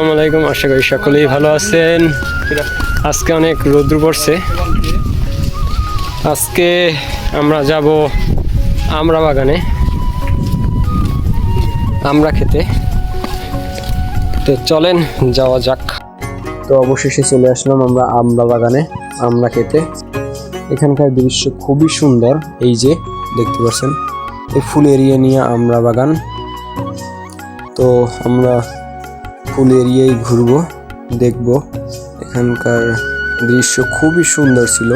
আসসালামু আলাইকুম, আশা করি সকলেই ভালো আছেন। আজকে অনেক রৌদ্র পড়ছে। আজকে আমরা যাব আমরা বাগানে আমরা খেতে। তো চলেন যাওয়া যাক। তো অবশেষে চলে আসলাম আমরা আমরা বাগানে আমরা খেতে। এখানকার দৃশ্য খুবই সুন্দর। এই যে দেখতে পাচ্ছেন এই ফুল এরিয়া নিয়ে আমরা বাগান। তো আমরা ফুল এরিয়ায় ঘুরবো, দেখবো। এখানকার দৃশ্য খুবই সুন্দর ছিল।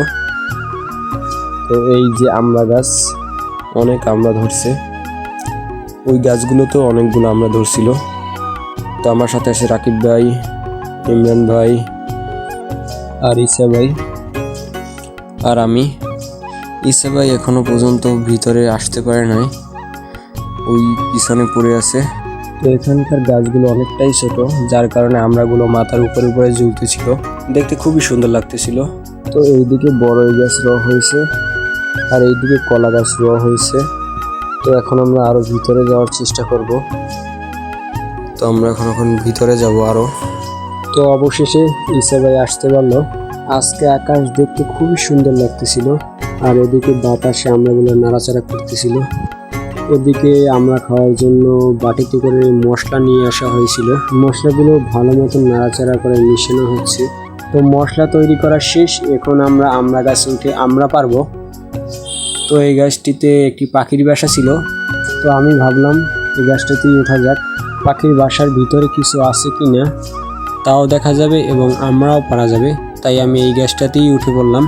তো এই যে আমরা গাছ, অনেক আমরা ধরছে। ওই গাছগুলোতেও অনেকগুলো আমরা ধরছিল। তো আমার সাথে আছে রাকিব ভাই, ইমরান ভাই আর ইসা ভাই আর আমি। ইসা ভাই এখনো পর্যন্ত ভিতরে আসতে পারে নাই, ওই পিছনে পড়ে আছে। তো এখানকার গাছগুলো অনেকটাই ছোট, যার কারণে আমরাগুলো মাথার উপরে উপরে ঝুলতেছিল, দেখতে খুবই সুন্দর লাগতেছিল। তো এইদিকে বড়ই গাছ রোয়া হয়েছে আর এইদিকে কলা গাছ রোয়া হয়েছে। তো এখন আমরা আরো ভিতরে যাওয়ার চেষ্টা করব। তো আমরা এখন ভিতরে যাব আরো। তো অবশেষে ইসা ভাই আসতে পারলো। আজকে আকাশ দেখতে খুবই সুন্দর লাগতেছিল আর এদিকে বাতাসে আমরাগুলো নাড়াচাড়া করতেছিল। এদিকে আমরা খাওয়ার জন্য বাটিতে করে মশলা নিয়ে আসা হয়েছিল। মশলাগুলো ভালো মতো নাড়াচাড়া করে মিশানো হচ্ছে। তো মশলা তৈরি করা শেষ। এখন আমরা আমরা গাছে উঠে আমরা পারবো। তো এই গাছটিতে একটি পাখির বাসা ছিল। তো আমি ভাবলাম এই গাছটাতেই ওঠা যাক। পাখির বাসার ভিতরে কিছু আছে কি না তাও দেখা যাবে এবং আমরাও পারা যাবে। তাই আমি এই গাছটাতেই উঠে পড়লাম।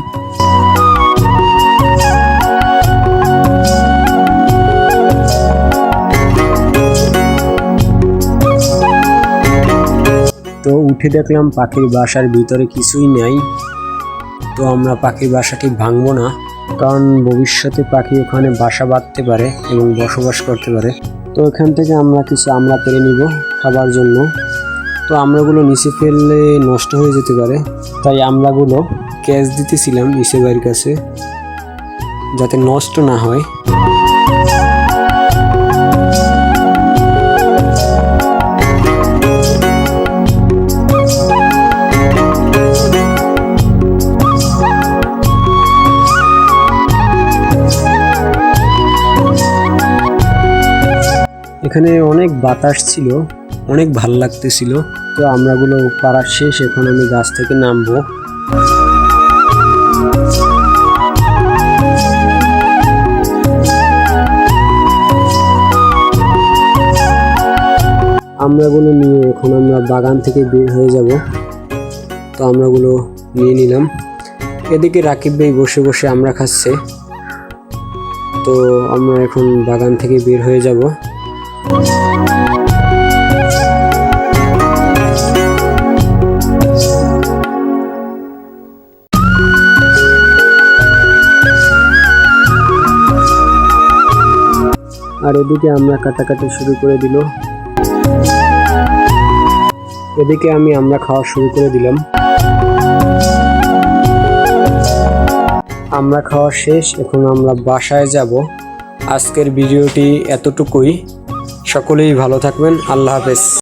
তো উঠে দেখলাম পাখির বাসার ভিতরে কিছুই নাই। তো আমরা পাখির বাসাটি ভাঙবো না, কারণ ভবিষ্যতে পাখি ওখানে বাসা বাঁধতে পারে এবং বসবাস করতে পারে। তো এখান থেকে আমরা কিছু আমরা পেরে নিব খাবার জন্য। তো আমরাগুলো নিচে ফেললে নষ্ট হয়ে যেতে পারে, তাই আমরাগুলো ক্যাচ দিতেছিলাম ইসে ভাইয়ের কাছে যাতে নষ্ট না হয়। এখানে অনেক বাতাস ছিল, অনেক ভাল লাগতেছিল। তো আমরাগুলো পাড়া শেষ। এখন আমি গাছ থেকে নামবো। আমরাগুলো নিয়ে এখন আমরা বাগান থেকে বের হয়ে যাব। তো আমরাগুলো নিয়ে নিলাম। এদিকে রাকিব ভাই বসে বসে আমরা খাচ্ছে। তো আমরা এখন বাগান থেকে বের হয়ে যাব। আর এদিকে আমরা কাটাকাটি শুরু করে দিল। এদিকে আমরা খাওয়া শুরু করে দিলাম। আমরা খাওয়া শেষ। এখন আমরা বাসায় যাব। আজকের ভিডিওটি এতটুকুই। সকলেই ভালো থাকবেন। আল্লাহ হাফেজ।